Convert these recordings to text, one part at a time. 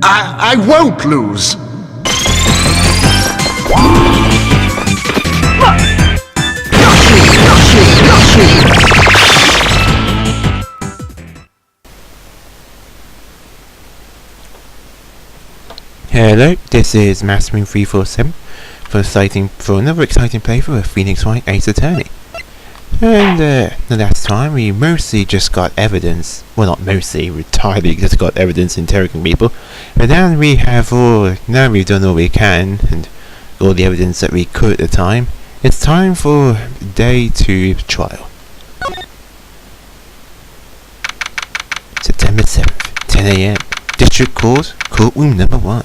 I won't lose. Hello, this is Masterman347 for another exciting playthrough of Phoenix Wright Ace Attorney. And the last time we mostly just got evidence, well not mostly, we entirely just got evidence interrogating people, but now we've done all we can and all the evidence that we could at the time. It's time for day 2 of trial. September 7th, 10 AM, District Court, courtroom number 1.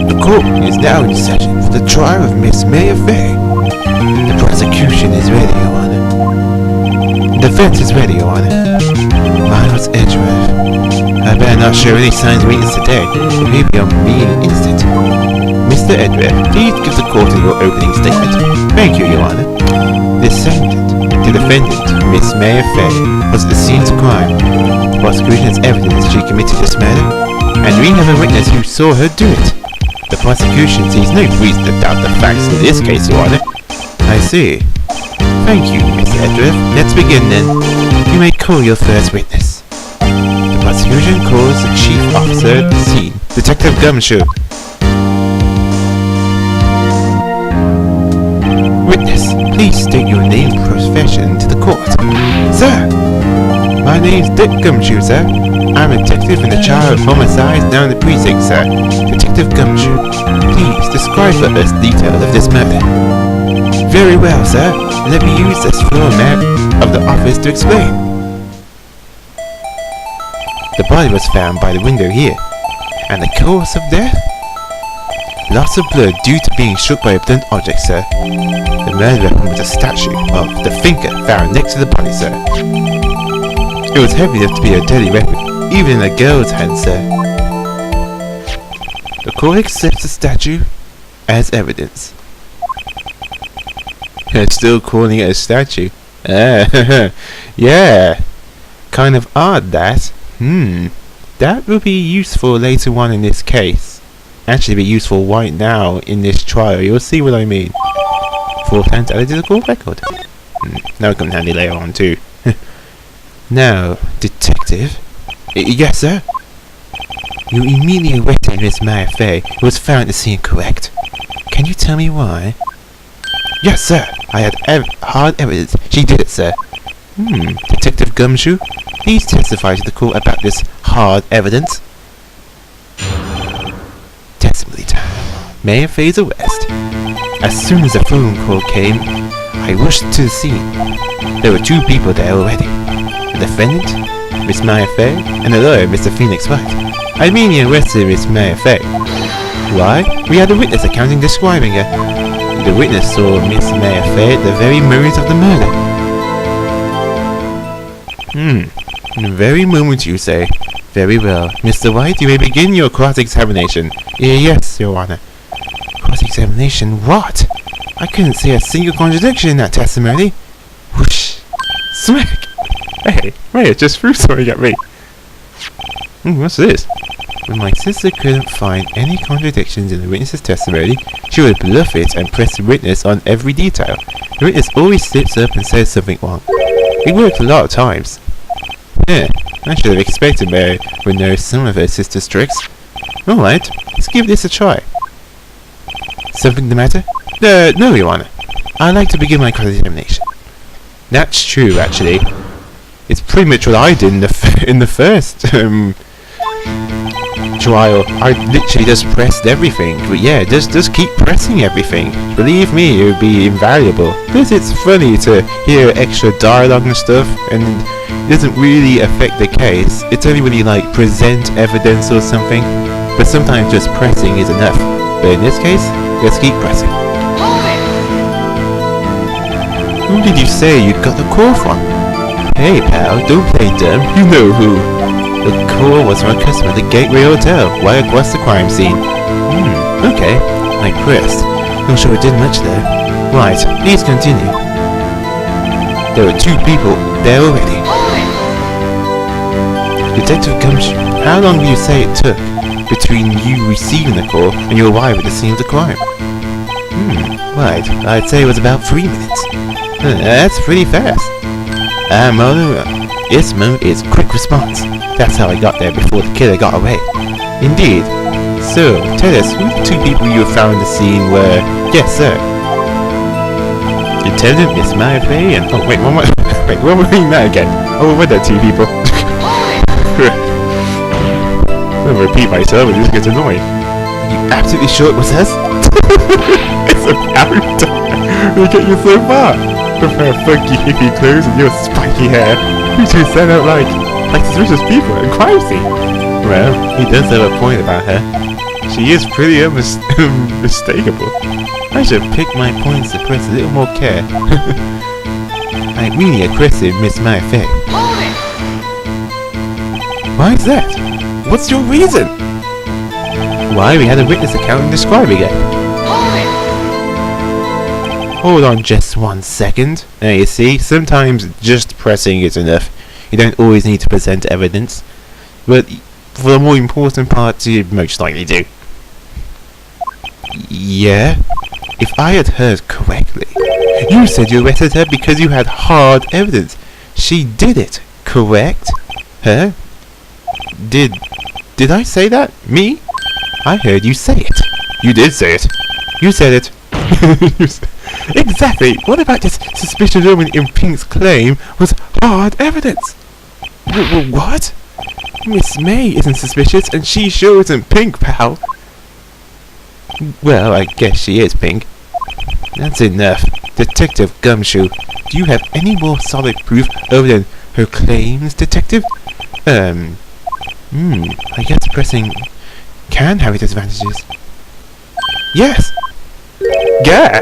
The court is now in session for the trial of Miss Maya Fay. The prosecution is ready, Your Honor. The defense is ready, Your Honor. Miles Edgeworth. I better not show any signs of weakness today. Maybe I'll be an instant. Mr. Edgeworth, please give the court your opening statement. Thank you, Your Honor. The defendant, Miss Maya Fay, was at the scene of the crime. The prosecution has evidence she committed this murder, and we have a witness who saw her do it. The prosecution sees no reason to doubt the facts in this case, Your Honor. I see. Thank you, Mr. Edgeworth. Let's begin then. You may call your first witness. The prosecution calls the chief officer at the scene, Detective Gumshoe. Witness, please state your name and profession to the court. Sir! My name's Dick Gumshoe, sir. I'm a detective in the trial of homicides down the precinct, sir. Detective Gumshoe, please describe for us details of this murder. Very well, sir. Let me use this floor map of the office to explain. The body was found by the window here. And the cause of death? Loss of blood due to being struck by a blunt object, sir. The murder weapon was a statue of the thinker found next to the body, sir. It was heavy enough to be a deadly weapon, even in a girl's hand, sir. The court accepts the statue as evidence. They're still calling it a statue. Yeah. Kind of odd, that. That will be useful later on in this case. Actually be useful right now in this trial. You'll see what I mean. 4 times added to the court record. That'll come handy later on too. Now, detective. Yes, sir. You immediately arrested Miss Maya Fay, who was found at the scene, correct? Can you tell me why? Yes, sir. I had hard evidence. She did it, sir. Detective Gumshoe, please testify to the court about this hard evidence. Testimony time. Maya Fay's arrest. As soon as the phone call came, I rushed to the scene. There were 2 people there already. The defendant, Miss Maya Fay, and the lawyer, Mr. Phoenix Wright. I immediately arrested Miss Maya Fay. Why? We had a witness accounting describing her. The witness saw Miss Maya Fay at the very moment of the murder. The very moment, you say. Very well. Mr. Wright, you may begin your cross-examination. Yes, Your Honor. Cross-examination? What? I couldn't see a single contradiction in that testimony. Whoosh. Smack! Hey, Maya just threw something at me. What's this? When my sister couldn't find any contradictions in the witness's testimony, she would bluff it and press the witness on every detail. The witness always slips up and says something wrong. It worked a lot of times. I should have expected Mary would know some of her sister's tricks. Alright, let's give this a try. Something the matter? No, Your Honor. I'd like to begin my cross-examination. That's true, actually. It's pretty much what I did in the first trial. I literally just pressed everything. But yeah, just keep pressing everything. Believe me, it would be invaluable. Plus, it's funny to hear extra dialogue and stuff, and it doesn't really affect the case. It's only when you like present evidence or something. But sometimes just pressing is enough. But in this case, let's keep pressing. Who did you say you got the call from? Hey pal, don't play dumb, you know who. The call was from a customer at the Gateway Hotel, right across the crime scene. Okay, I pressed. Not sure it did much there. Right, please continue. There were 2 people there already. Detective Gumshoe, how long do you say it took between you receiving the call and your arrival at the scene of the crime? Right, I'd say it was about 3 minutes. That's pretty fast. Ismo is quick response. That's how I got there before the killer got away. Indeed. So, tell us who the 2 people you found in the scene were. Yes, sir. Lieutenant Miss Marifay and... Oh, wait, what am I reading that again? Oh, what are the 2 people? I'm gonna repeat myself and this gets annoying. Are you absolutely sure it was us? It's a character! We get you so far! With her funky hippie clothes and your spiky hair, you 2 stand out like suspicious people in a crime scene. Well, he does have a point about her. She is pretty unmistakable. I should pick my points to press a little more care. I'm really aggressive, Miss Marifay. Why is that? What's your reason? Why, we had a witness account and describing it. Hold on just 1 second. Now you see, sometimes just pressing is enough. You don't always need to present evidence. But for the more important part, you most likely do. Yeah? If I had heard correctly, you said you arrested her because you had hard evidence. She did it, correct? Huh? Did I say that? Me? I heard you say it. You did say it. You said it. Exactly. What about this suspicious woman in Pink's claim was hard evidence? What? Miss May isn't suspicious and she sure isn't Pink, pal. Well, I guess she is Pink. That's enough. Detective Gumshoe, do you have any more solid proof other than her claims, Detective? I guess pressing can have its advantages. Yes! Yeah!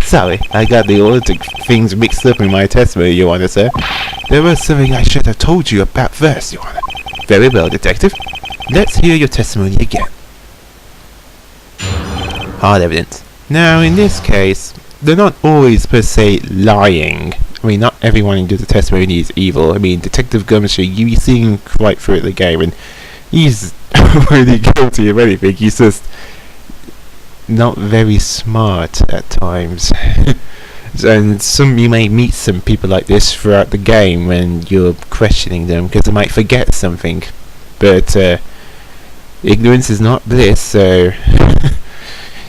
Sorry, I got the order things mixed up in my testimony, Your Honor, sir. There was something I should have told you about first, Your Honor. Very well, Detective. Let's hear your testimony again. Hard evidence. Now, in this case, they're not always per se lying. I mean, not everyone who does the testimony is evil. I mean, Detective Gumshoe, you see him right through the game, and he's really guilty of anything. He's just not very smart at times. And you may meet some people like this throughout the game when you're questioning them, because they might forget something. But ignorance is not bliss, so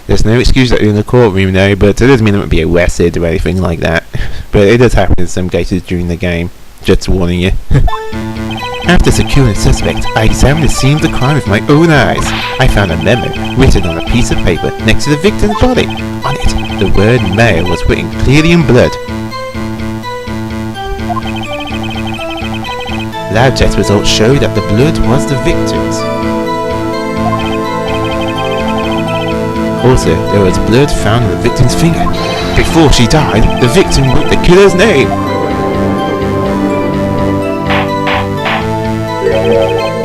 there's no excuse that you're in the courtroom now, but it doesn't mean it won't be arrested or anything like that. But it does happen in some cases during the game, just warning you. After securing the suspect, I examined the scene of the crime with my own eyes. I found a memo written on a piece of paper next to the victim's body. On it, the word male was written clearly in blood. Lab test results showed that the blood was the victim's. Also, there was blood found on the victim's finger. Before she died, the victim wrote the killer's name.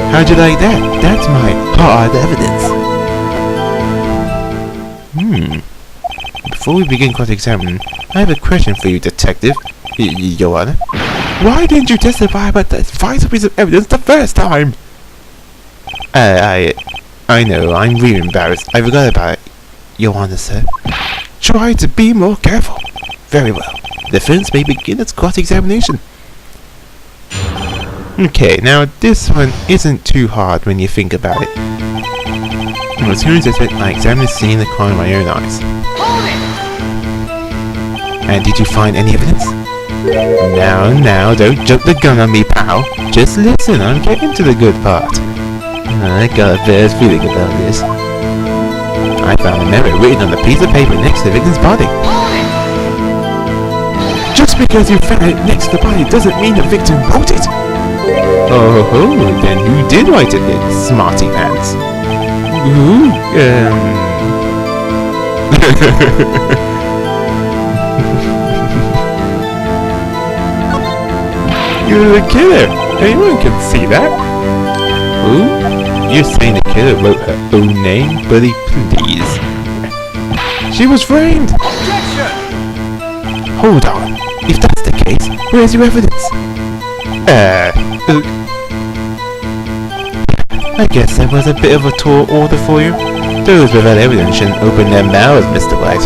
How'd you like that? That's my hard evidence. Before we begin cross-examining, I have a question for you, Detective. Your Honor. Why didn't you testify about that vital piece of evidence the first time? I know, I'm really embarrassed. I forgot about it. Your Honor, sir. Try to be more careful. Very well. The defense may begin its cross-examination. Okay, now this one isn't too hard when you think about it. As soon as I examined the scene of the crime with my own eyes. And did you find any evidence? Now, don't jump the gun on me, pal. Just listen, I'm getting to the good part. I got a bad feeling about this. I found a memo written on a piece of paper next to the victim's body. Just because you found it next to the body doesn't mean the victim wrote it. Oh, then who did write it then, smarty pants? Who? You're the killer. Anyone can see that. Who? You're saying the killer wrote her own name, buddy? Please. She was framed. Objection! Hold on. If that's the case, where's your evidence? I guess that was a bit of a tall order for you. Those without evidence shouldn't open their mouths, Mr. White.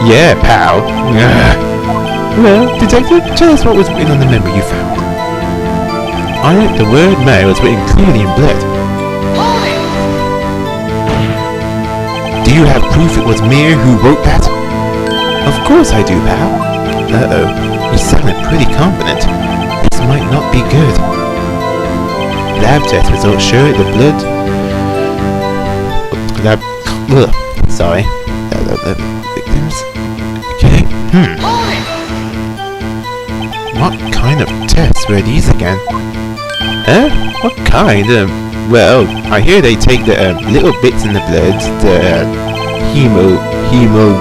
Yeah, pal. Well, Detective, tell us what was written on the memo you found. On it, the word May was written clearly in blood. Do you have proof it was Mir who wrote that? Of course I do, pal. Uh-oh, you sounded pretty confident. This might not be good. Lab test results show the blood... Sorry. The victims... Okay, What kind of tests were these again? Huh? What kind? Well, I hear they take the little bits in the blood, the hemoglobins,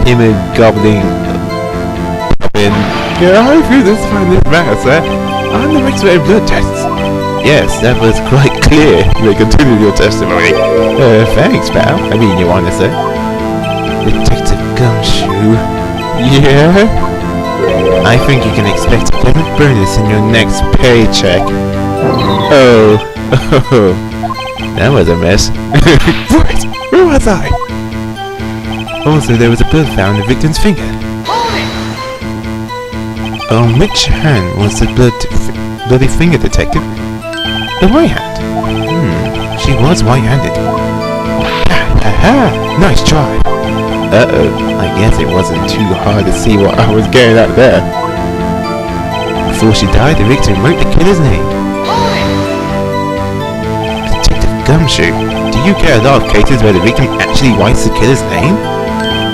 hemoglobin. Yeah, I feel this fine this matter, sir. I'm the expert in blood tests. Yes, that was quite clear. You may continue your testimony. Thanks, pal. I mean, Your Honor, sir. Detective Gumshoe. Yeah? I think you can expect a pleasant bonus in your next paycheck. Oh. That was a mess. What? Where was I? Also, there was a blood found in the victim's finger. On which hand was the bloody finger, Detective? The right hand. She was white-handed. Ha! Nice try. Uh-oh, I guess it wasn't too hard to see what I was getting at there. Before she died, the victim wrote the killer's name. Detective Gumshoe, do you get a lot of cases where the victim actually writes the killer's name?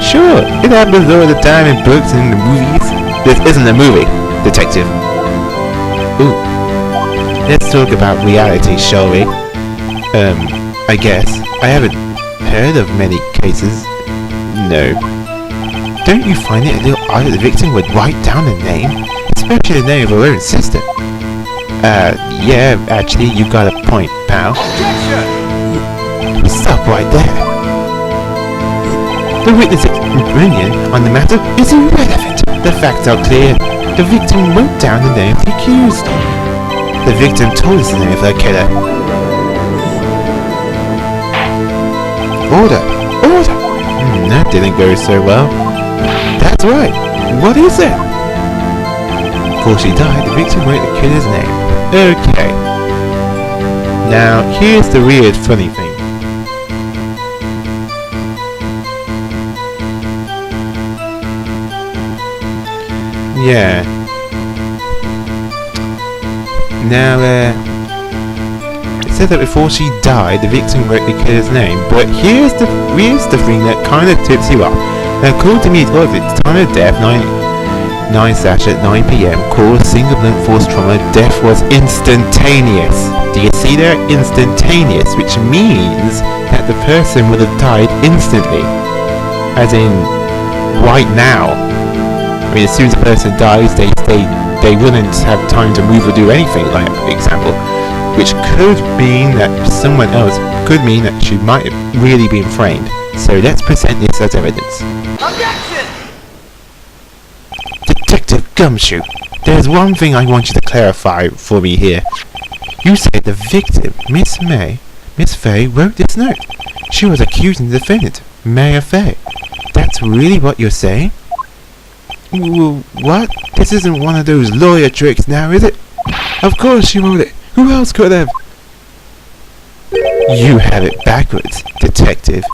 Sure, it happens all the time in books and in the movies. This isn't a movie, Detective. Ooh. Let's talk about reality, shall we? I guess. I haven't heard of many cases. No. Don't you find it a little odd that the victim would write down a name? Especially the name of her own sister? Yeah, actually, you got a point, pal. Stop right there. The witness' opinion on the matter is irrelevant. The facts are clear. The victim wrote down the name of the accused. The victim told us the name of her killer. Order! That didn't go so well. That's right. What is it? Before she died, the victim wrote the killer's name. Okay. Now, here's the weird funny thing. Yeah. Now, it said that before she died, the victim wrote the killer's name, but here's the thing that kind of tips you off. According to me, the time of death, 9/9 p.m. caused single blunt force trauma. Death was instantaneous. Do you see there? Instantaneous, which means that the person would have died instantly, as in right now. I mean, as soon as a person dies, they wouldn't have time to move or do anything, like for example, which could mean that someone else could mean that she might have really been framed. So let's present this as evidence. Objection! Detective Gumshoe, there's one thing I want you to clarify for me here. You said the victim, Miss Fay, wrote this note. She was accusing the defendant, Mayor Fay. That's really what you're saying? What? This isn't one of those lawyer tricks now, is it? Of course she wrote it. Who else could have? You have it backwards, Detective.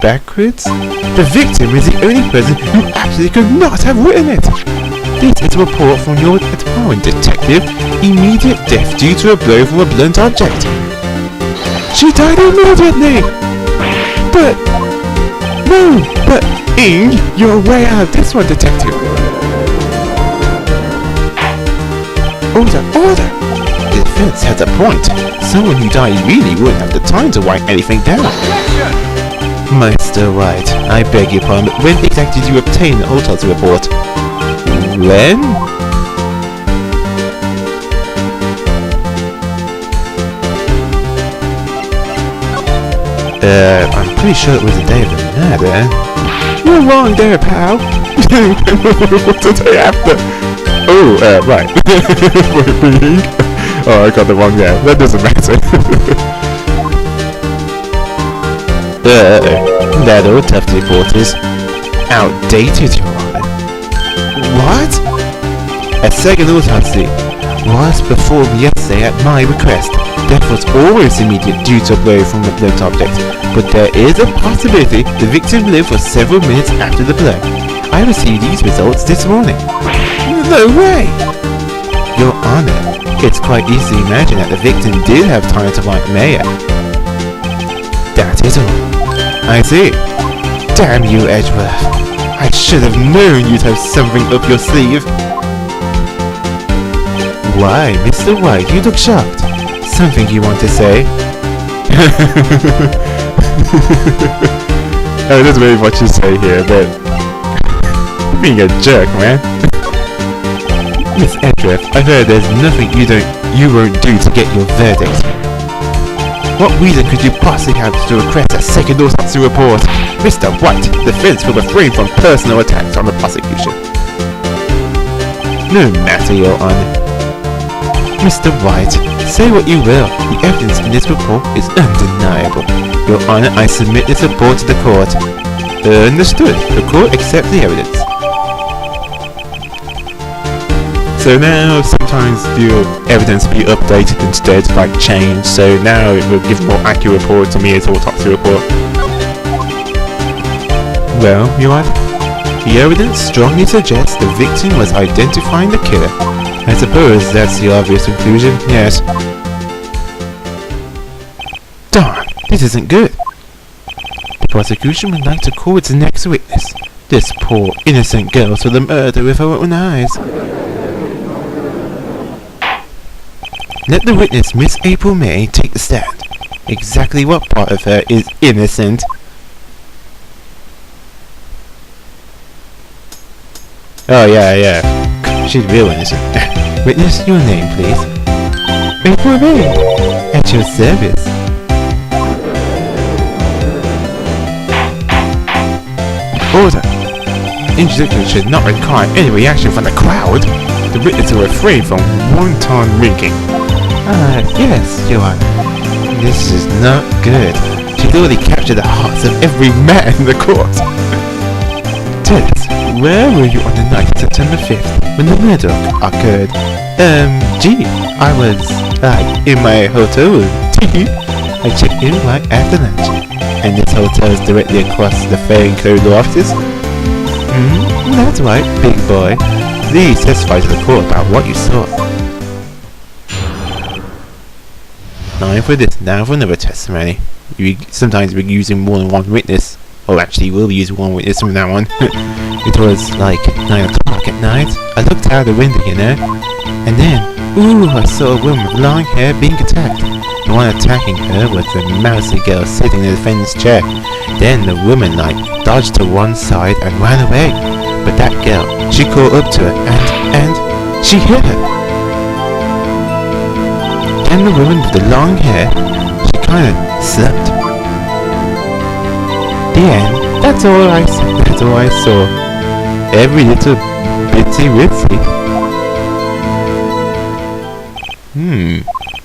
Backwards? The victim is the only person who absolutely could not have written it. This is a report from your department, Detective. Immediate death due to a blow from a blunt object. She died immediately! But Ing, you're way out of this one, Detective. Order! The defense has a point. Someone who died really wouldn't have the time to write anything down. Mr. Wright, I beg your pardon, but when exactly did you obtain the autopsy report? When? I'm pretty sure it was the day of the murder. You're wrong there, pal. What the day after? right. Being. Oh, I got the wrong there. That doesn't matter. That autopsy report is outdated, Your Honor. What? A second autopsy was performed yesterday at my request. Death was always immediate due to a blow from the blunt object, but there is a possibility the victim lived for several minutes after the blow. I received these results this morning. No way! Your Honor, it's quite easy to imagine that the victim did have time to write Mayor. That is all. I see. Damn you, Edgeworth. I should have known you'd have something up your sleeve. Why, Mr. White, you look shocked. Something you want to say? There's very much to say here, but being a jerk, man. Miss Edgeworth, I've heard there's nothing you won't do to get your verdict. What reason could you possibly have to request a second autopsy report? Mr. White, the defense will refrain from personal attacks on the prosecution. No matter, Your Honor. Mr. White, say what you will, the evidence in this report is undeniable. Your Honor, I submit this report to the court. Understood. The court accepts the evidence. So now, sometimes the evidence will be updated instead, like changed, so now it will give a more accurate report to me as autopsy report. Well, Your Honor, the evidence strongly suggests the victim was identifying the killer. I suppose that's the obvious conclusion, yes. Darn, this isn't good. The prosecution would like to call its next witness. This poor, innocent girl saw the murder with her own eyes. Let the witness, Miss April May, take the stand. Exactly what part of her is innocent? Oh yeah. She's real innocent. Witness, your name, please. April May, at your service. Order. Interdiction should not require any reaction from the crowd. The witness will refrain from wanton winking. Yes, Your Honor. This is not good. She's already captured the hearts of every man in the court. Tell us, where were you on the night of September 5th when the murder occurred? I was, in my hotel room. I checked in right after lunch. And this hotel is directly across the Fair Corridor offices? That's right, big boy. Please testify to the court about what you saw. Now for this, now for another testimony. Sometimes we're using more than one witness. Or actually, we'll use one witness from now on. It was like 9 o'clock at night. I looked out the window, you know. And then, I saw a woman with long hair being attacked. The one attacking her was the mousy girl sitting in the defendant's chair. Then the woman, dodged to one side and ran away. But that girl, she caught up to her and she hit her. Then the woman with the long hair, she kind of slept. The end. That's all I saw. Every little bitsy witsy.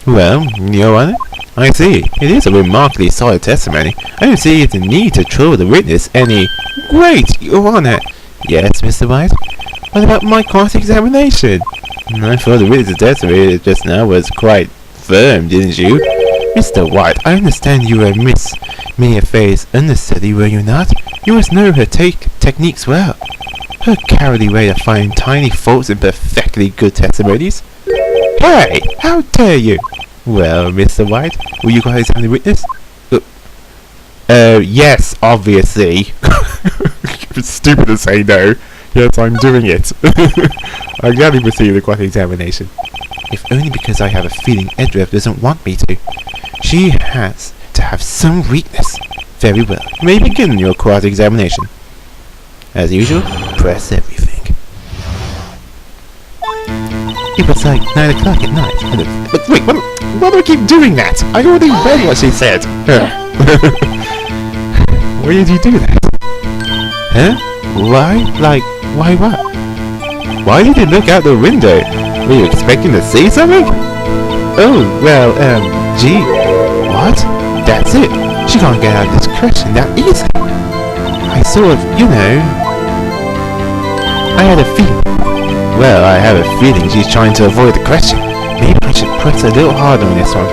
Well, Your Honor, I see. It is a remarkably solid testimony. I don't see the need to trouble the witness any. Great, Your Honor. Yes, Mr. White? What about my cross-examination? I thought the witness's testimony just now was quite firm, didn't you? Mr. White, I understand you were Miss Mia Fay's understudy, were you not? You must know her techniques well. Her cowardly way of finding tiny faults in perfectly good testimonies. Hey! How dare you! Well, Mr. White, will you cross-examine the witness? Yes, obviously. It's stupid to say no. Yes, I'm doing it. I gladly receive the cross-examination. If only because I have a feeling Edgeworth doesn't want me to. She has to have some weakness. Very well. You may begin your cross-examination. As usual, press everything. It was like 9 o'clock at night. But wait, why do I keep doing that? I already read what she said. Why did you do that? Huh? Why? Why what? Why did you look out the window? Were you expecting to see something? Oh, well, gee. What? That's it. She can't get out of this question that easy. I sort of, I had a feeling. Well, I have a feeling she's trying to avoid the question. Maybe I should press a little harder on this one.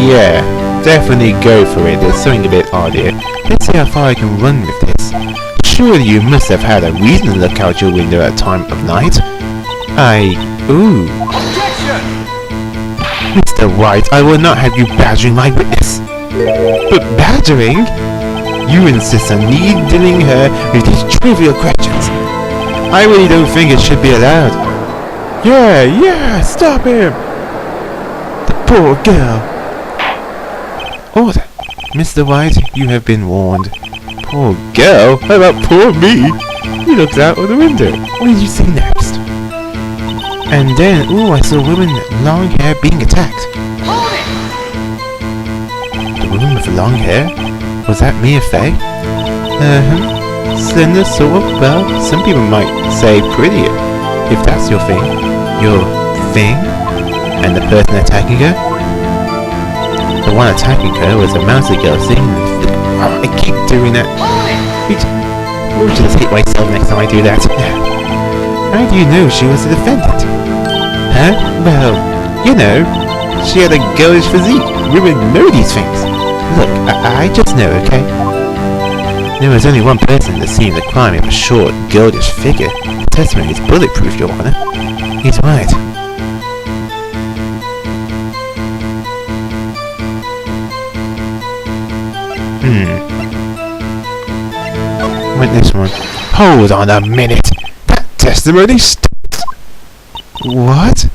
Yeah, definitely go for it. There's something a bit odd here. Let's see how far I can run with this. Surely you must have had a reason to look out your window at a time of night. Ooh. Objection! Mr. Wright, I will not have you badgering my witness. But badgering? You insist on needling her with these trivial questions. I really don't think it should be allowed. Yeah, stop him! The poor girl. Order. Mr. White, you have been warned. Poor girl? How about poor me? He looked out of the window. What did you see next? And then, I saw a woman with long hair being attacked. Hold it! The woman with long hair? Was that Mia Fey? Slender, sort of. Well, some people might say prettier, if that's your thing. Your thing? And the person attacking her? The one attacking her was a mousy girl singing. I keep doing that. I'll just hit myself next time I do that. How do you know she was the defendant? Huh? Well, she had a girlish physique. Women know these things. Look, I just know, okay? There was only one person that seen the crime of a short, girlish figure. The testimony is bulletproof, Your Honor. He's right. Witness one. Hold on a minute. That testimony stinks. What?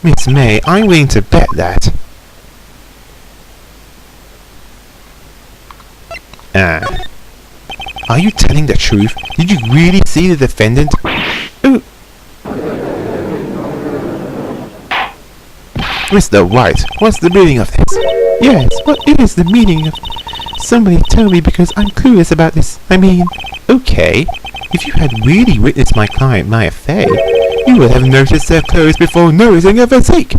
Miss May, I'm willing to bet that. Are you telling the truth? Did you really see the defendant? Ooh. Mr. White, what's the meaning of this? Yes, what is the meaning of... Somebody tell me because I'm clueless about this. I mean... Okay, if you had really witnessed my client, Mia Fey, you would have noticed their clothes before noticing her physique.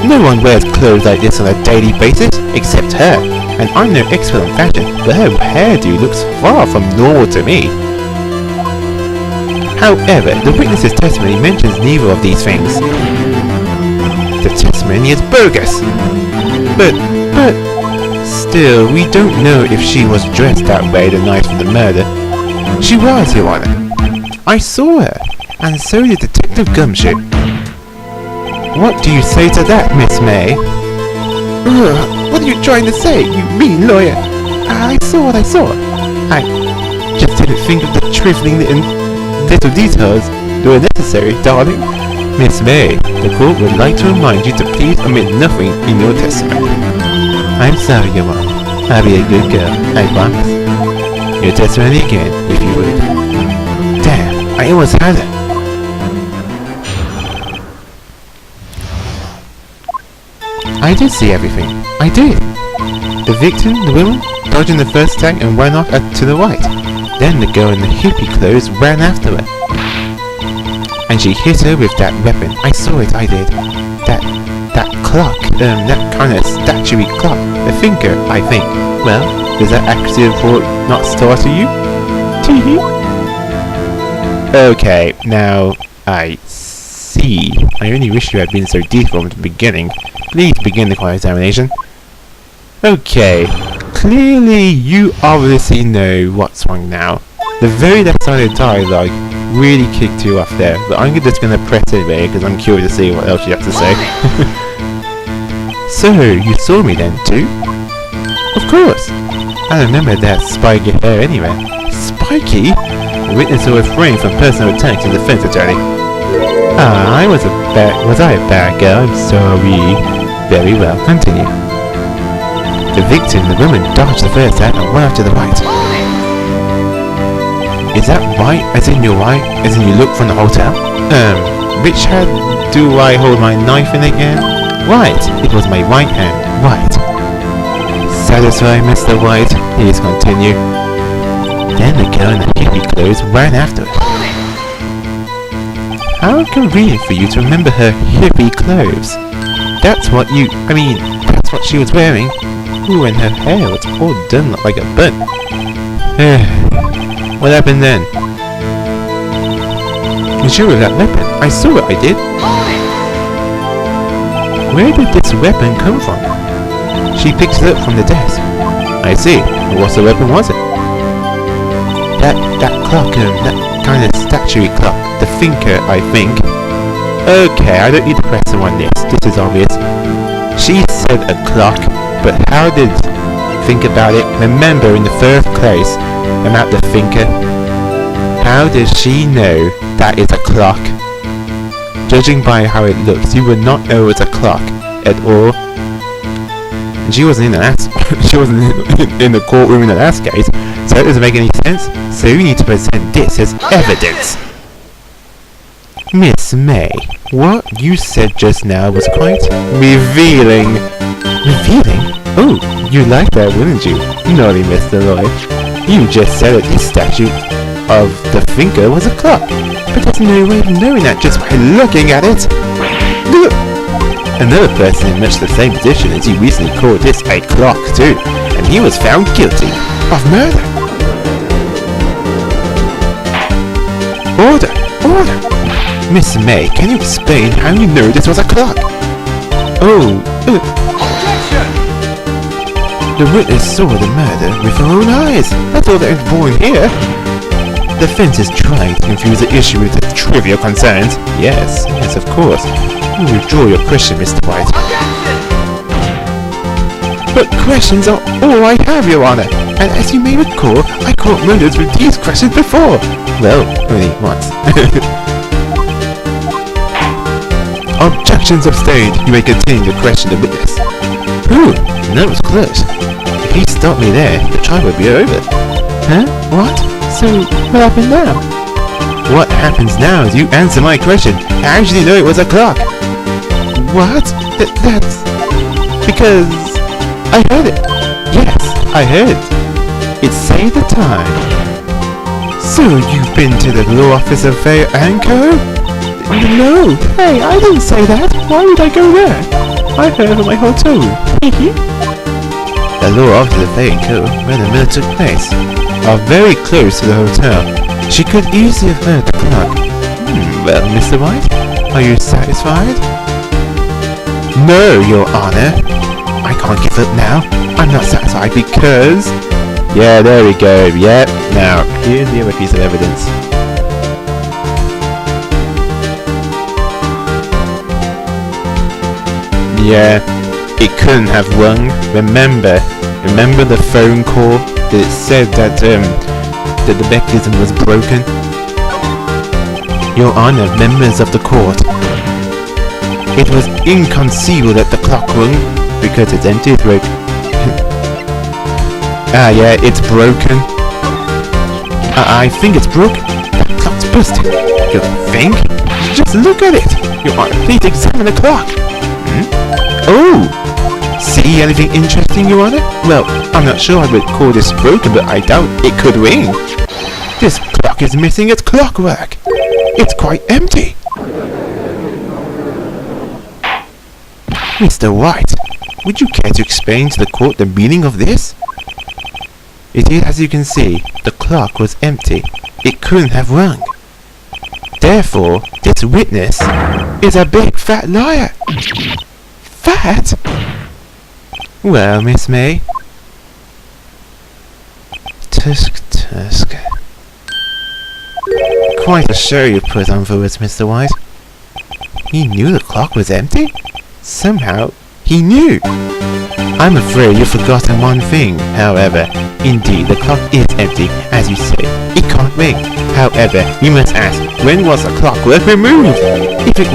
No one wears clothes like this on a daily basis, except her. And I'm no expert on fashion, but her hairdo looks far from normal to me. However, the witness's testimony mentions neither of these things. The testimony is bogus! But... Still, we don't know if she was dressed that way the night of the murder. She was, Your Honor. I saw her, and so did Detective Gumshoe. What do you say to that, Miss May? What are you trying to say, you mean lawyer? I saw what I saw. I just didn't think of the trifling little details that were necessary, darling. Miss May, the court would like to remind you to please omit nothing in your testimony. I'm sorry, Your Honor. I'll be a good girl, I promise. Your testimony again, if you would. Damn, I almost had it. I did see everything. I did. The victim, the woman, dodging the first attack and ran off to the right. Then the girl in the hippie clothes ran after her. And she hit her with that weapon. I saw it, I did. That clock, that kind of statuary clock. The thinker, I think. Well, does that accuracy report not startle you? Tee-hee. Okay, now, I see. I only wish you had been so detailed from the beginning. Please begin the cross-examination. Okay, clearly you obviously know what's wrong now. The very left side of the dialogue really kicked you off there, but I'm just going to press it anyway because I'm curious to see what else you have to say. So, you saw me then too? Of course! I remember that spiky hair anyway. Spiky? The witness will refrain from personal attacks to the defense attorney. Was I a bad girl? I'm sorry. Very well, continue. The victim, the woman, dodged the first attack and went off to the right. Is that right? As in you're right? As in you look from the hotel? which hand do I hold my knife in again? Right, it was my right hand. Right. Satisfied, Mr. White? Please continue. Then the girl in the hippie clothes ran after her. How convenient for you to remember her hippie clothes. That's what she was wearing. Ooh, and her hair was all done like a bun. What happened then? You sure with that weapon? I saw it, I did. Where did this weapon come from? She picked it up from the desk. I see. What the weapon was it? That clock, that kind of statuary clock. The thinker, I think. Okay, I don't need to press on this. This is obvious. She said a clock, but how did think about it? Remember in the first place about the thinker. How does she know that is a clock? Judging by how it looks, you would not know it's a clock at all. And she wasn't in she wasn't in the courtroom in the last case, so it doesn't make any sense. So you need to present this as evidence. Miss May, what you said just now was quite revealing. Revealing? Oh, you like that, wouldn't you? Naughty Mr. Lloyd. You just said that this statue of the thinker was a clock. But there's no way of knowing that just by looking at it. Look! Another person in much the same position as you recently called this a clock too, and he was found guilty of murder. Order! Order! Miss May, can you explain how you know this was a clock? Objection! The witness saw the murder with her own eyes. That's all that is born here. The defense is trying to confuse the issue with its trivial concerns. Yes, of course. You withdraw your question, Mr. White. But questions are all I have, Your Honor. And as you may recall, I caught murders with these questions before. Well, only once. Objections abstained. You may continue to question the witness. Ooh, that was close. If he stopped me there, the trial would be over. Huh? What? So, what happened now? What happens now is you answer my question. I actually know it was a clock. What? That's... because... I heard it. Yes, I heard it. It saved the time. So, you've been to the law office of Fair & Co? No, hey, I didn't say that. Why would I go there? I heard from my hotel room. The law office of Fair & Co, where the murder took place, are very close to the hotel. She could easily have heard the clock. Well, Mr. White, are you satisfied? No, Your Honor. I can't give up now. I'm not satisfied because... Yeah, there we go. Yep. Now, here's the other piece of evidence. Yeah, it couldn't have rung. Remember the phone call that said that the mechanism was broken? Your Honor, members of the court, it was inconceivable that the clock rung because it's empty, it's broken. Yeah, it's broken. I think it's broken. That clock's busted. You think? Just look at it. Your Honor, please examine the clock. Oh! See anything interesting, Your Honor? Well, I'm not sure I would call this broken, but I doubt it could ring. This clock is missing its clockwork. It's quite empty. Mr. White, would you care to explain to the court the meaning of this? It is, as you can see, the clock was empty. It couldn't have rung. Therefore, this witness is a big fat liar. Fat? Well, Miss May. Tusk. Quite a show you put on for us, Mr. White. He knew the clock was empty? Somehow, he knew. I'm afraid you've forgotten one thing, however. Indeed, the clock is empty, as you say. It can't ring. However, we must ask, when was the clockwork removed? If it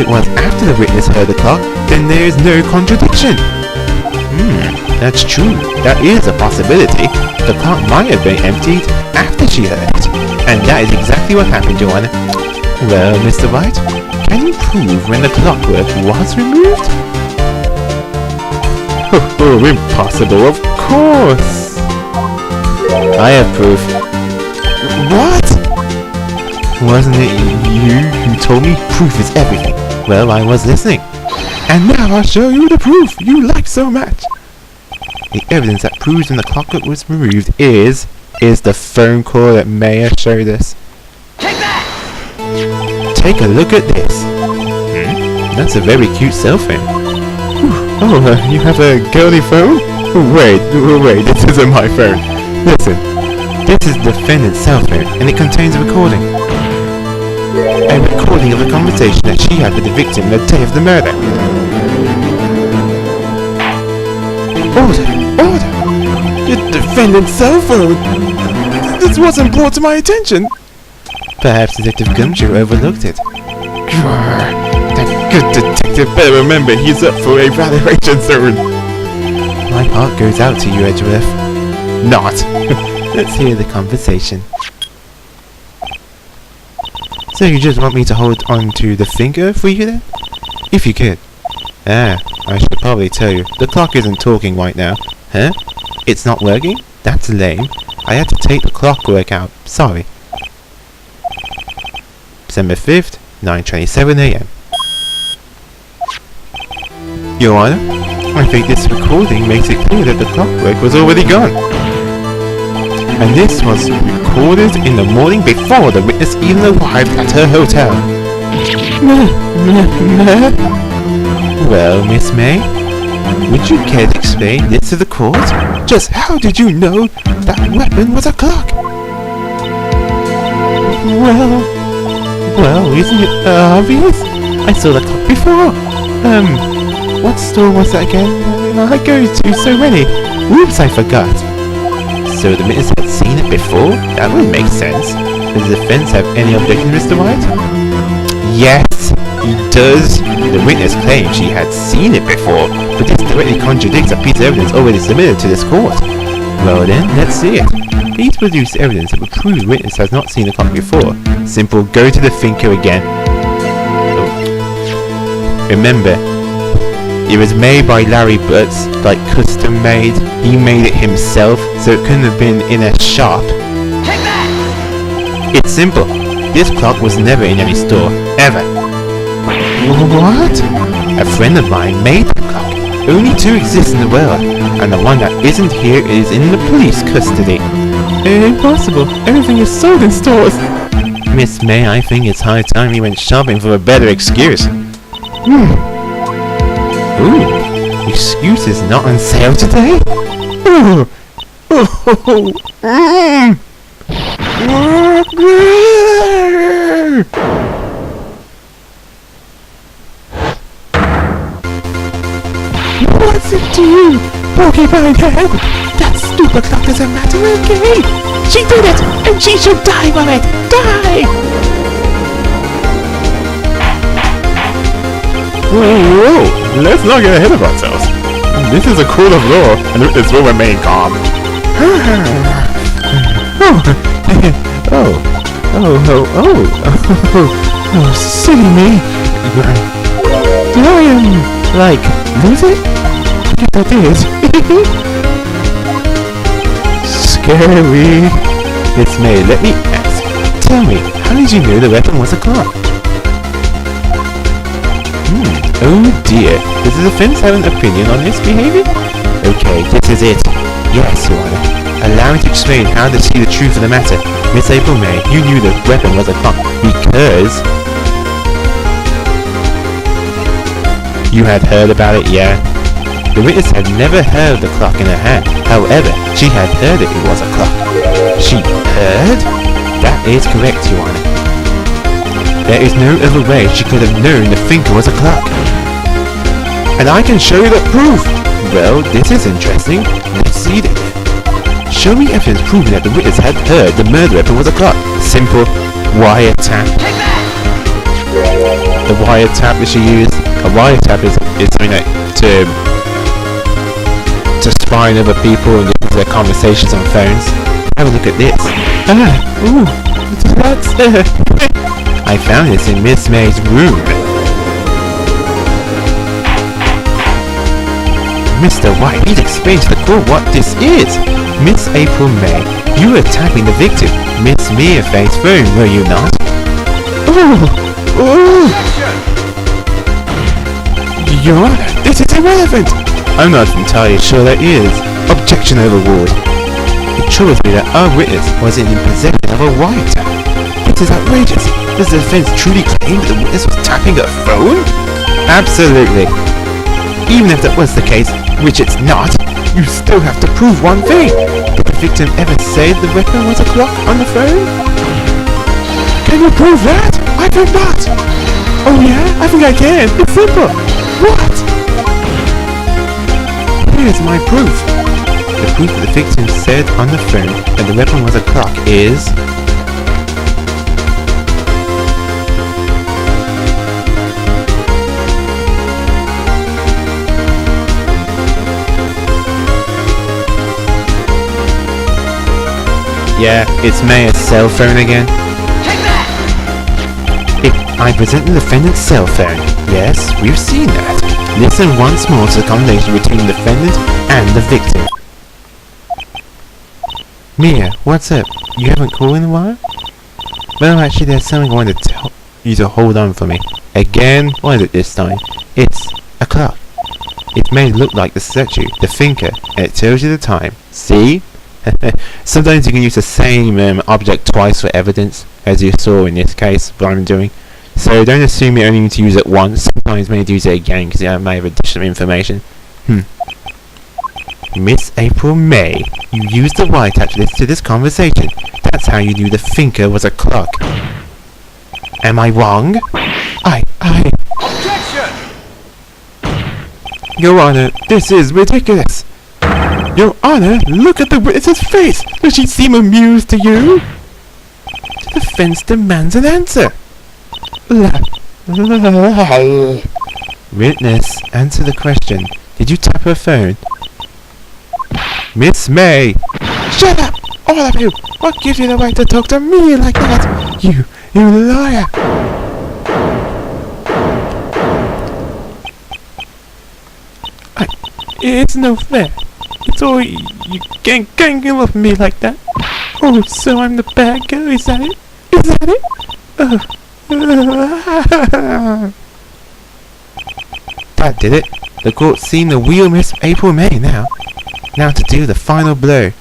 was after the witness heard the clock, then there is no contradiction. That's true. That is a possibility. The clock might have been emptied after she heard it. And that is exactly what happened, Your Honor. Well, Mr. Wright, can you prove when the clockwork was removed? Oh, impossible, of course! I have proof. What? Wasn't it you who told me proof is everything? Well, I was listening. And now I'll show you the proof you like so much. The evidence that proves when the clockwork was removed is the phone call that Maya showed us. Take that! Take a look at this. That's a very cute cell phone. Oh, you have a girly phone? Wait, this isn't my phone. Listen, this is the defendant's cell phone, and it contains a recording. A recording of a conversation that she had with the victim the day of the murder. Order! The defendant's cell phone! This wasn't brought to my attention! Perhaps Detective Gumshoe overlooked it. That good detective better remember he's up for evaluation soon! My heart goes out to you, Edgeworth. Not! Let's hear the conversation. So you just want me to hold on to the finger for you then? If you could. I should probably tell you, the clock isn't talking right now. Huh? It's not working? That's lame. I had to take the clockwork out. Sorry. December 5th, 9:27 AM. Your Honor, I think this recording makes it clear that the clockwork was already gone. And this was recorded in the morning before the witness even arrived at her hotel. Well, Miss May, would you care to explain this to the court? Just how did you know that weapon was a clock? Well, isn't it obvious? I saw the clock before. What store was that again? I go to so many. Whoops, I forgot. So the witness had seen it before? That would make sense. Does the defense have any objection, Mr. White? Yes, he does. The witness claims she had seen it before, but this directly contradicts a piece of evidence already submitted to this court. Well then, let's see it. Please produce evidence that would prove the witness has not seen the clock before. Simple, go to the thinker again. Oh. Remember, it was made by Larry Butts, like custom made. He made it himself, so it couldn't have been in a shop. Take that! It's simple. This clock was never in any store, ever. What? A friend of mine made the clock. Only two exist in the world, and the one that isn't here is in the police custody. Impossible. Everything is sold in stores. Miss May, I think it's high time you went shopping for a better excuse. Ooh, excuse is not on sale today? What's it to you, porcupine head? That stupid clock doesn't matter, okay? She did it, and she should die for it! Die! Whoa, let's not get ahead of ourselves. This is a court of law, and the witness will remain calm. Oh, silly me. Did I, lose it? I guess I did. Scary. Miss May, let me ask. Tell me, how did you know the weapon was a clock? Oh dear. Does the defense have an opinion on this behavior? Okay, this is it. Yes, Your Honor. Allow me to explain how to see the truth of the matter. Miss April May, you knew the weapon was a clock because you had heard about it, yeah? The witness had never heard the clock in her hand. However, she had heard it was a clock. She heard? That is correct, Your Honor. There is no other way she could have known the thinker was a clock. And I can show you the proof! Well, this is interesting. Let's see it. Show me evidence proving that the witness had heard the murder weapon was a clock. Simple. Wiretap. The wiretap that she used. A wiretap is something that to spy on other people and listen to their conversations on phones. Have a look at this. I I found this in Miss May's room. Mr. White, please explain to the court what this is. Miss April May, you were tapping the victim, Miss Mia Faye's phone, were you not? Oh! Your Honor, this is irrelevant! I'm not entirely sure that is. Objection overruled. It shows me that our witness wasn't in possession of a wiretap. This is outrageous. Does the defense truly claim that the witness was tapping a phone? Absolutely. Even if that was the case, which it's not, you still have to prove one thing. Did the victim ever say the weapon was a clock on the phone? Can you prove that? I cannot. Oh yeah? I think I can. It's simple. What? Here's my proof. The proof that the victim said on the phone that the weapon was a clock is... Yeah, it's May's cell phone again. Take that! I present the defendant's cell phone. Yes, we've seen that. Listen once more to the conversation between the defendant and the victim. Mia, what's up? You haven't called in a while? Well, actually, there's something I want to tell you to hold on for me. Again? What is it this time? It's a clock. It may look like the statue, the thinker, and it tells you the time. See? Sometimes you can use the same object twice for evidence, as you saw in this case, what I'm doing. So don't assume you only need to use it once. Sometimes you may need to use it again because you may have additional information. Miss April May, you used the wiretap to listen to this conversation. That's how you knew the thinker was a clock. Am I wrong? Objection! Your Honor, this is ridiculous. Your Honor, look at the witness's face! Does she seem amused to you? The defense demands an answer. Witness, answer the question. Did you tap her phone? Miss May! Shut up! All of you! What gives you the right to talk to me like that? You liar! It's no fair. It's all you can't give up me like that. Oh, so I'm the bad guy, is that it? Is that it? That did it. The court's seen the real Miss April May now. Now to do the final blow.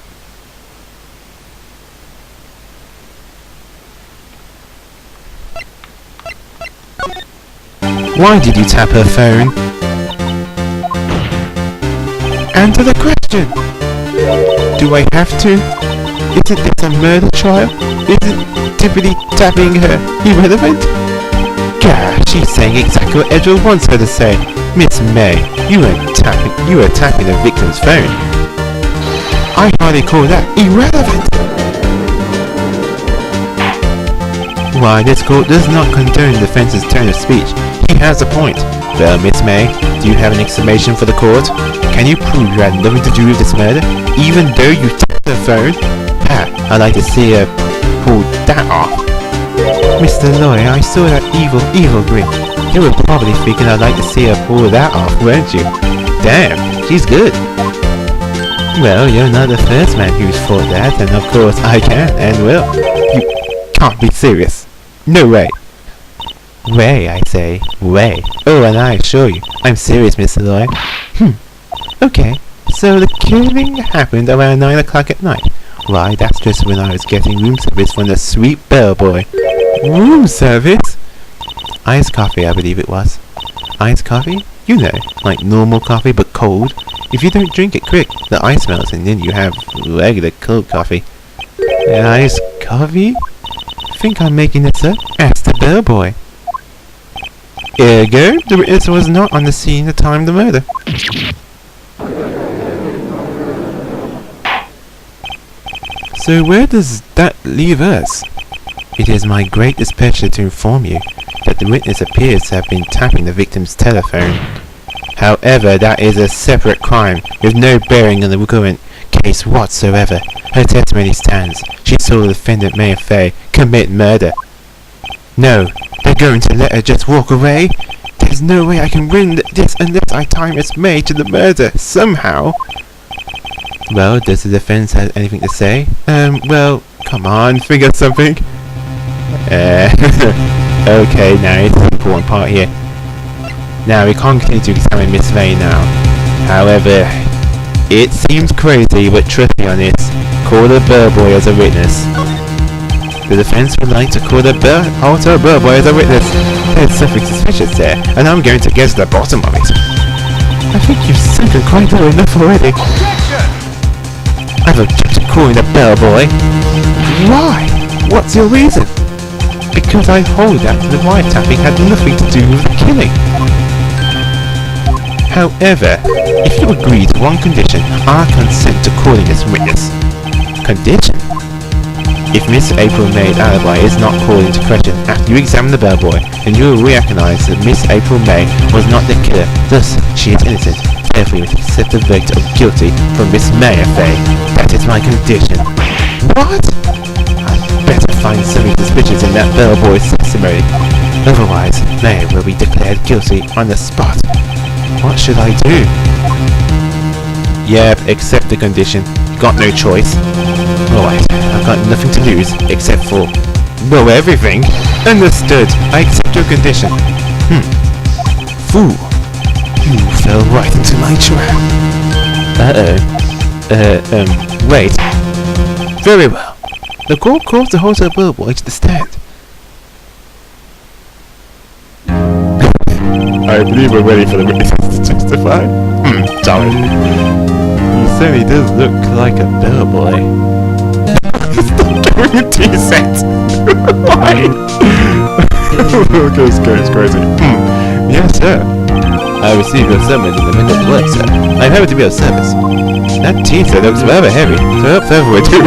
Why did you tap her phone? Answer the question! Do I have to? Isn't this a murder trial? Isn't typically tapping her irrelevant? Gah, she's saying exactly what Edgeworth wants her to say. Miss May, you were tapping the victim's phone. I hardly call that irrelevant! Why, this court does not condone the defense's turn of speech. He has a point. Well, Miss May, do you have an explanation for the court? Can you prove you had nothing to do with this murder, even though you tapped the phone? I'd like to see her pull that off. Mr. Lawyer, I saw that evil grin. You were probably thinking I'd like to see her pull that off, weren't you? Damn, she's good. Well, you're not the first man who's thought that, and of course I can and will. You can't be serious. No way. Way, I say. Way. Oh, and I assure you, I'm serious, Mr. Lawyer. Okay, so the killing happened around 9 o'clock at night. Why, that's just when I was getting room service from the sweet bellboy. Room service? Iced coffee, I believe it was. Iced coffee? You know, like normal coffee but cold. If you don't drink it quick, the ice melts and then you have regular cold coffee. Iced coffee? Think I'm making this up? Ask the bellboy. Ergo, the witness was not on the scene at the time of the murder. So where does that leave us? It is my greatest pleasure to inform you that the witness appears to have been tapping the victim's telephone. However, that is a separate crime with no bearing on the current case whatsoever. Her testimony stands. She saw the defendant May Faye commit murder. No, they're going to let her just walk away? There's no way I can win this unless I tie Miss May to the murder, somehow. Well, does the defense have anything to say? Well, come on, think of something. Okay, now it's the important part here. Now, we can't continue to examine Miss May now. However, it seems crazy, but trust me on this. Call the bellboy as a witness. The defense would like to call the altar bellboy as a witness. There's something suspicious there, and I'm going to get to the bottom of it. I think you've sunken quite low enough already. I've objected to calling the bellboy. Why? What's your reason? Because I hold that the wiretapping had nothing to do with the killing. However, if you agree to one condition, I consent to calling this witness. Condition? If Miss April May's alibi is not called into question after you examine the bellboy, then you will recognise that Miss April May was not the killer, thus she is innocent. Therefore you must accept the verdict of guilty from Miss May affair. That is my condition. What? I'd better find something suspicious in that bellboy's testimony. Otherwise, May will be declared guilty on the spot. What should I do? Yep, accept the condition. Got no choice. Alright, I've got nothing to lose, except for... well, everything. Understood. I accept your condition. Fool. You fell right into my trap. Wait. Very well. The court calls the hotel bellboy to the stand. I believe we're ready for the witnesses to testify. Darn. He certainly does look like a bellboy. Stop giving a tea set! Why? Goes crazy. Yes, sir. I received your summons in the middle of work, sir. I'm happy to be of service. That tea set looks rather heavy, so without further ado,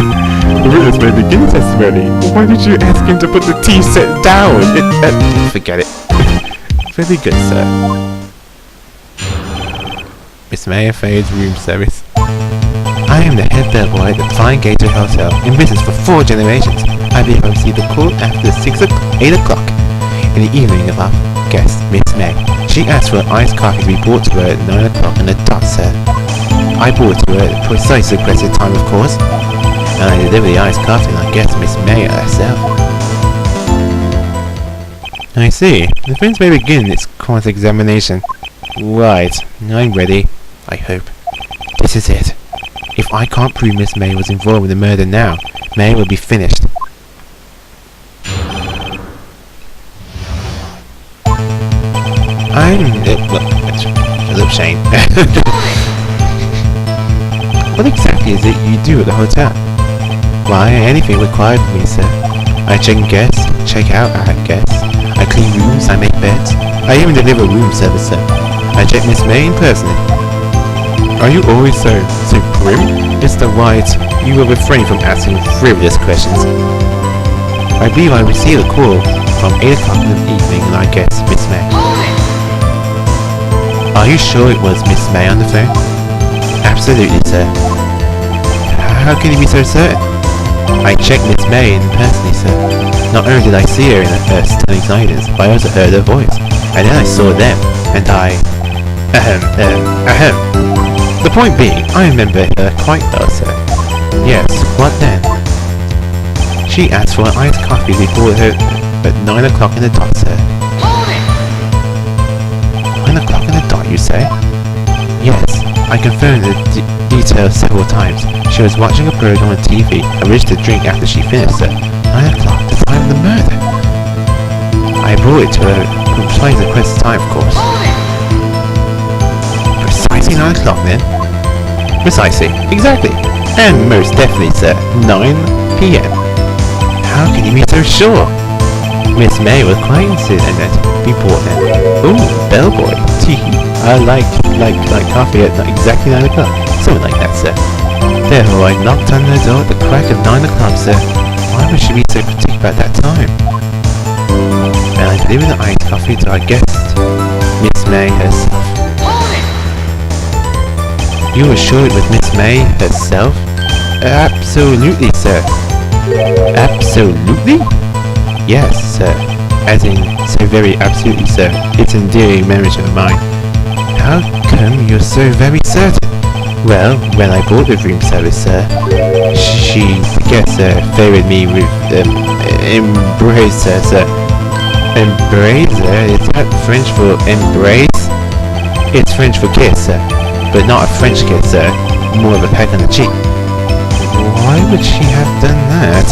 the witness may begin testimony. Why did you ask him to put the tea set down? Forget it. Very good, sir. Miss May Faye's room service. I am the head bellboy at the Flying Gateway Hotel, in business for 4 generations. I believe I received the call after 8 o'clock in the evening of our guest, Miss May. She asked for an iced coffee to be brought to her at 9 o'clock on the dot, sir. I brought it to her at the precisely requested time, of course, and I delivered the iced coffee and I guessed Miss May herself. I see. The defense may begin its cross-examination. Right. I'm ready. I hope. This is it. If I can't prove Miss May was involved in the murder now, May will be finished. A little shame. What exactly is it you do at the hotel? Why, anything required of me, sir. I check in guests, check out guests. I clean rooms, I make beds. I even deliver room service, sir. I check Miss May in person. Are you always so prim? Mr. White, you will refrain from asking frivolous questions. I believe I received a call from 8 o'clock in the evening and I guess Miss May. Are you sure it was Miss May on the phone? Absolutely, sir. How can you be so certain? I checked Miss May in person, sir. Not only did I see her in her stunning silence, but I also heard her voice. And then I saw them, and I... The point being, I remember her quite well, sir. Yes, what then? She asked for an iced coffee before her at 9 o'clock in the dot, sir. 9 o'clock in the dot, you say? Yes, I confirmed the details several times. She was watching a program on TV and wished to drink after she finished, sir. 9 o'clock, the time of the murder. I brought it to her, complying the requested time, of course. Precisely 9 o'clock, then? Precisely, exactly. And most definitely, sir, 9 p.m. How can you be so sure? Miss May was quite insistent that we brought them. Ooh, bellboy, tea. I like coffee at exactly 9 o'clock. Something like that, sir. Therefore, I knocked on the door at the crack of 9 o'clock, sir. Why would she be so particular about that time? And I delivered the iced coffee to our guest, Miss May herself. You were sure it was Miss May herself? Absolutely, sir. Absolutely? Yes, sir. As in, so very absolutely, sir. It's an endearing memory of mine. How come you're so very certain? Well, when I bought the room service, sir, she, I guess, favoured me with, embrace her, sir. Embrace her? Is that French for embrace? It's French for kiss, sir. But not a French kiss, sir. More of a peck on the cheek. Why would she have done that?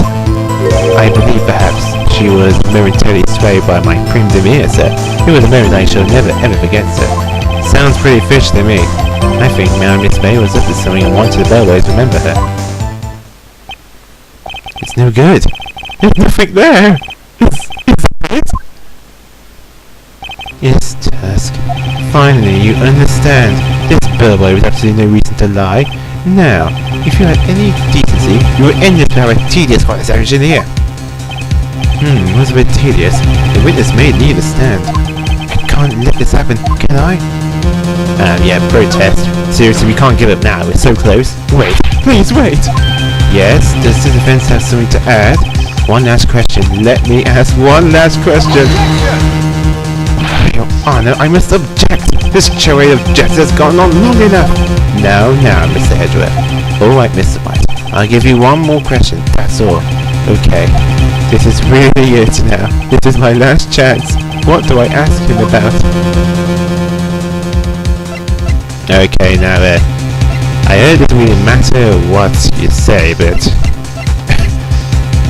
I believe perhaps she was momentarily swayed by my creme de mire, sir. It was a moment I shall never ever forget, sir. Sounds pretty fish to me. I think now Miss May was up to something and wanted the bellboys to remember her. It's no good. There's nothing there. It's Yes, Tusk. Finally, you understand. This bellboy was absolutely no reason to lie. Now, if you had any decency, you would end up our tedious conversation here. It was a bit tedious. The witness may need a stand. I can't let this happen, can I? Yeah, protest. Seriously, we can't give up now. We're so close. Wait, please wait. Yes, does the defense have something to add? One last question. Let me ask one last question. Your Honor, I must object. This charade of jest has gone on long enough. Now, Mr. Edgeworth. Alright, Mr. White. I'll give you one more question. That's all. Okay. This is really it now. This is my last chance. What do I ask him about? Okay, now I heard it really matter what you say, but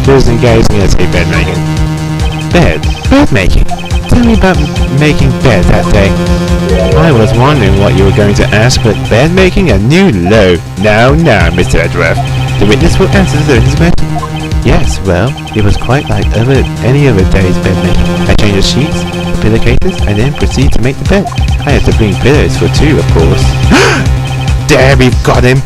just in case I'm gonna say bed making. Bed making? Tell me about making bed that day. I was wondering what you were going to ask, but bed making a new low. Now, Mr. Edgeworth. The witness will answer the question. Yes, well, it was quite like any other day's bed making. I changed the sheets, the pillowcases, and then proceeded to make the bed. I had to bring pillows for two, of course. There, we've got him!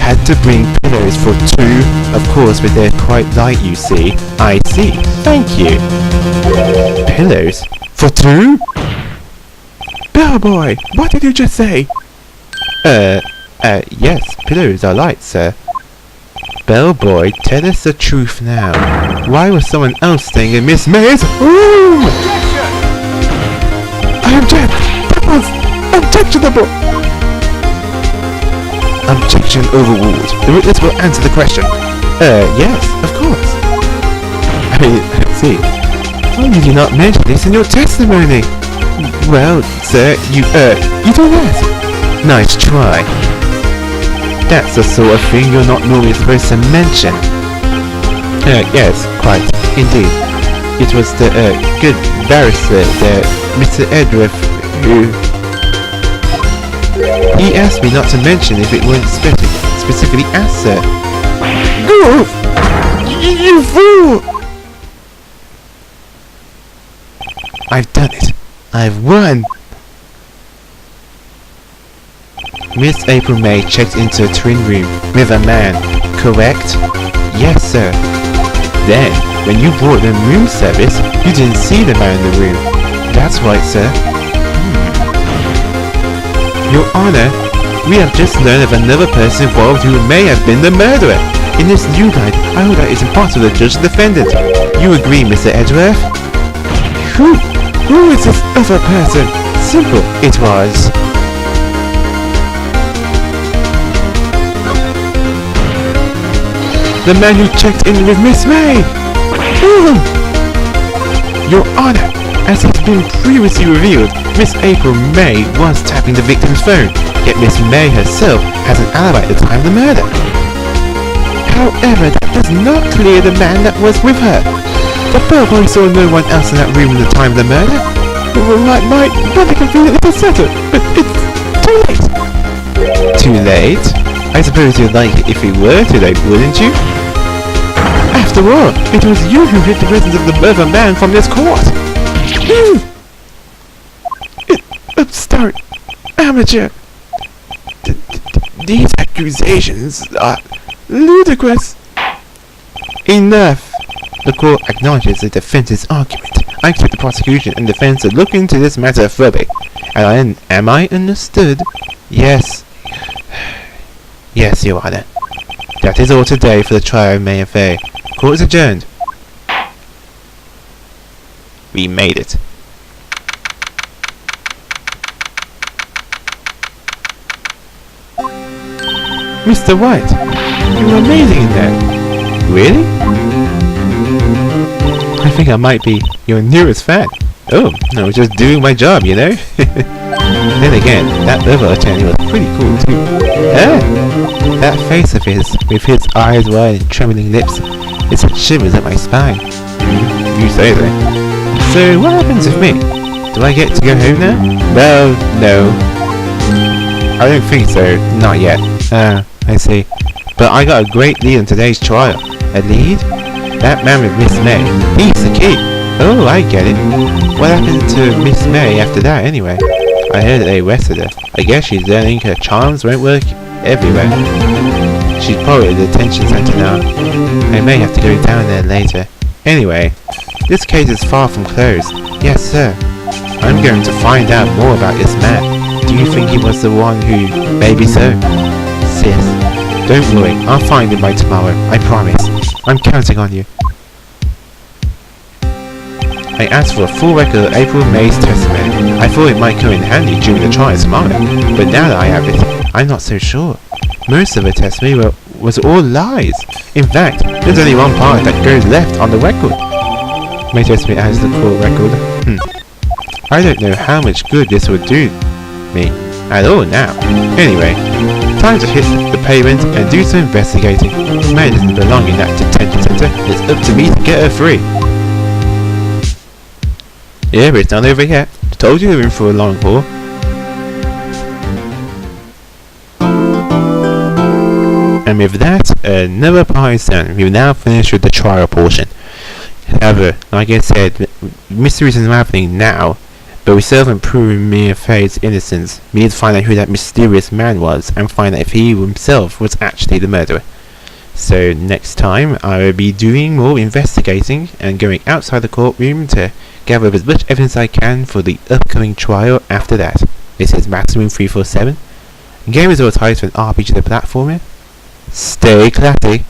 Had to bring pillows for two, of course, but they're quite light, you see. I see. Thank you. Pillows? For two? Bellboy, what did you just say? Yes, pillows are light, sir. Bellboy, tell us the truth now. Why was someone else staying in Miss May's room? I object! That was objectionable! Objection overruled. The witness will answer the question. Yes, of course. I see. Why did you not mention this in your testimony? Well, sir, you don't ask. Nice try. That's the sort of thing you're not normally supposed to mention. Yes, quite, indeed. It was the, good barrister, Mr. Edgeworth, who... He asked me not to mention if it weren't specifically asked, sir. Go! You fool! I've done it. I've won! Miss April May checked into a twin room with a man, correct? Yes, sir. Then, when you brought the room service, you didn't see the man in the room. That's right, sir. Your Honor, we have just learned of another person involved who may have been the murderer. In this new guide, I hold that it's impossible to judge the defendant. You agree, Mr. Edgeworth? Who is this other person? Simple, it was. The man who checked in with Miss May! Your Honor, as has been previously revealed, Miss April May was tapping the victim's phone, yet Miss May herself has an alibi at the time of the murder. However, that does not clear the man that was with her. The bellboy saw no one else in that room at the time of the murder. My brother can feel it was settled, but it's too late. Too late? I suppose you'd like it if it were too late, wouldn't you? After all, it was you who hid the presence of the murdered man from this court. Upstart amateur. These accusations are ludicrous. Enough. The court acknowledges the defense's argument. I expect the prosecution and defense to look into this matter further. And am I understood? Yes. Yes, Your Honor. That is all today for the trial of May affair. Court is adjourned. we made it. Mr. White, you're amazing in that. Really? I think I might be your newest fan. Oh, I was just doing my job, you know? Then again, that other attorney was pretty cool too. Ah, that face of his, with his eyes wide and trembling lips, it sent shivers up my spine. You say that. So what happens with me? Do I get to go home now? Well, no. I don't think so, not yet. I see. But I got a great lead on today's trial. A lead? That man with Miss May. He's the key. Oh, I get it. What happened to Miss May after that anyway? I heard that they arrested her. I guess she's learning her charms won't work everywhere. She's probably at the detention center now. I may have to go down there later. Anyway, this case is far from closed. Yes, sir. I'm going to find out more about this man. Do you think he was the one who... Maybe so. Sis, don't worry. I'll find him by tomorrow. I promise. I'm counting on you. I asked for a full record of April May's testimony. I thought it might come in handy during the trial tomorrow, but now that I have it, I'm not so sure. Most of her testimony was all lies. In fact, there's only one part that goes left on the record. My testimony has the court record. I don't know how much good this would do me at all now. Anyway, time to hit the pavement and do some investigating. Man doesn't belong in that detention center. It's up to me to get her free. Yeah, but it's not over yet. Told you we were in for a long haul. And with that, another part is done. We've now finished with the trial portion. However, like I said, mysteries are happening now, but we still haven't proven Mia Fey's innocence. We need to find out who that mysterious man was and find out if he himself was actually the murderer. So next time I will be doing more investigating and going outside the courtroom to gather up as much evidence I can for the upcoming trial after that. This is Maximum 347. The game is all tied to an RPG the platformer. Stay classy.